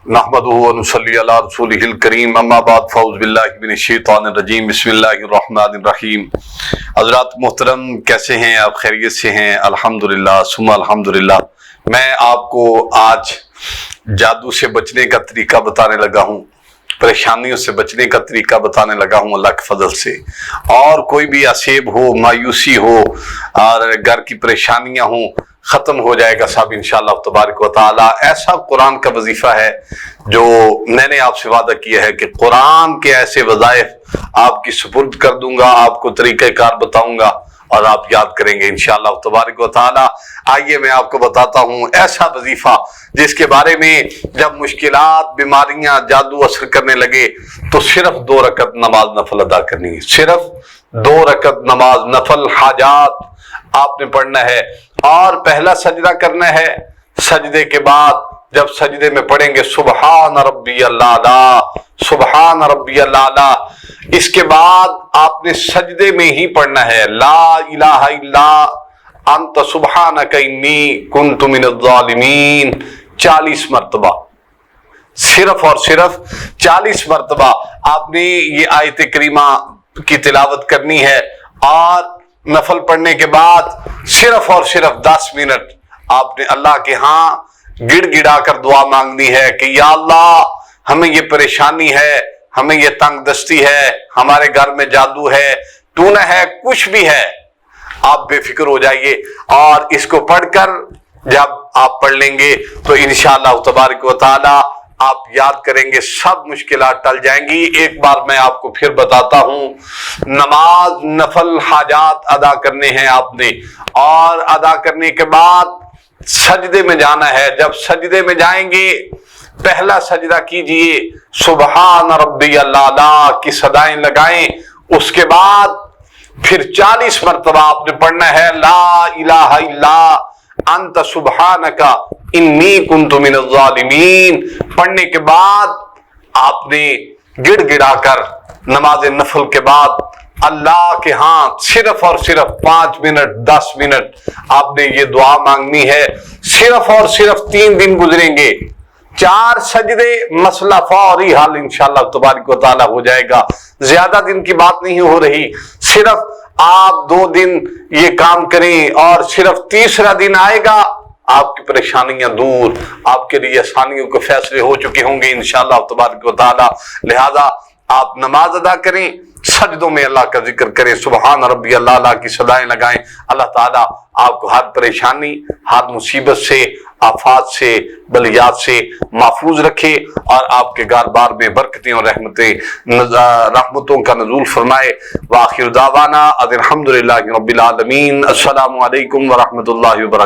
نحمدہ و نصلی علی رسولہ الکریم اما بعد فاعوذ باللہ من الشیطان الرجیم بسم اللہ الرحمن الرحیم۔ حضرات محترم، کیسے ہیں آپ؟ خیریت سے ہیں؟ الحمدللہ ثم الحمدللہ۔ میں آپ کو آج جادو سے بچنے کا طریقہ بتانے لگا ہوں، پریشانیوں سے بچنے کا طریقہ بتانے لگا ہوں اللہ کے فضل سے۔ اور کوئی بھی عصیب ہو، مایوسی ہو اور گھر کی پریشانیاں ہوں، ختم ہو جائے گا سب انشاءاللہ تبارک و تعالی۔ ایسا قرآن کا وظیفہ ہے جو میں نے آپ سے وعدہ کیا ہے کہ قرآن کے ایسے وظائف آپ کی سپرد کر دوں گا، آپ کو طریقہ کار بتاؤں گا اور آپ یاد کریں گے انشاءاللہ تبارک و تعالی۔ آئیے میں آپ کو بتاتا ہوں ایسا وظیفہ جس کے بارے میں جب مشکلات، بیماریاں، جادو اثر کرنے لگے تو صرف 2 رکعت نماز نفل ادا کرنی ہے، صرف 2 رکعت نماز نفل حاجات آپ نے پڑھنا ہے۔ اور پہلا سجدہ کرنا ہے، سجدے کے بعد جب سجدے میں پڑھیں گے سبحان ربی الاعلیٰ، سبحان ربی الاعلیٰ، اس کے بعد آپ نے سجدے میں ہی پڑھنا ہے لا الہ الا انت سبحانک انی کنت من الظالمین 40 مرتبہ، صرف اور صرف 40 مرتبہ آپ نے یہ آیت کریمہ کی تلاوت کرنی ہے۔ اور نفل پڑھنے کے بعد صرف اور صرف 10 منٹ آپ نے اللہ کے ہاں گڑ گڑا کر دعا مانگنی ہے کہ یا اللہ ہمیں یہ پریشانی ہے، ہمیں یہ تنگ دستی ہے، ہمارے گھر میں جادو ہے، ٹونا ہے، کچھ بھی ہے، آپ بے فکر ہو جائیے۔ اور اس کو پڑھ کر جب آپ پڑھ لیں گے تو انشاءاللہ تبارک و تعالی آپ یاد کریں گے، سب مشکلات ٹل جائیں گی۔ ایک بار میں آپ کو پھر بتاتا ہوں، نماز نفل حاجات ادا کرنے ہیں آپ نے، اور ادا کرنے کے بعد سجدے میں جانا ہے۔ جب سجدے میں جائیں گے پہلا سجدہ کیجئے سبحان ربی الاعلیٰ کی صدائیں لگائیں، اس کے بعد پھر 40 مرتبہ آپ نے پڑھنا ہے لا الہ الا انت سبحانک انی کنت من الظالمین۔ پڑھنے کے بعد آپ نے گڑ گڑا کر نماز نفل کے بعد اللہ کے ہاں صرف اور صرف 5 منٹ 10 منٹ آپ نے یہ دعا مانگنی ہے۔ صرف اور صرف 3 دن گزریں گے، 4 سجدے، مسئلہ فوری حل انشاءاللہ تبارک و تعالی ہو جائے گا۔ زیادہ دن کی بات نہیں ہو رہی، صرف آپ 2 دن یہ کام کریں اور صرف تیسرا دن آئے گا آپ کی پریشانیاں دور، آپ کے لیے آسانیوں کے فیصلے ہو چکے ہوں گے انشاءاللہ تبارک و تعالی۔ لہذا آپ نماز ادا کریں، سجدوں میں اللہ کا ذکر کریں، سبحان ربی اللہ کی صدائیں لگائیں۔ اللہ تعالیٰ آپ کو ہر پریشانی، ہر مصیبت سے، آفات سے، بلیات سے محفوظ رکھے اور آپ کے گھر بار میں برکتیں اور رحمتوں کا نزول فرمائے۔ وآخر دعوانا الحمدللہ رب العالمین۔ السلام علیکم ورحمۃ اللہ وبرکاتہ۔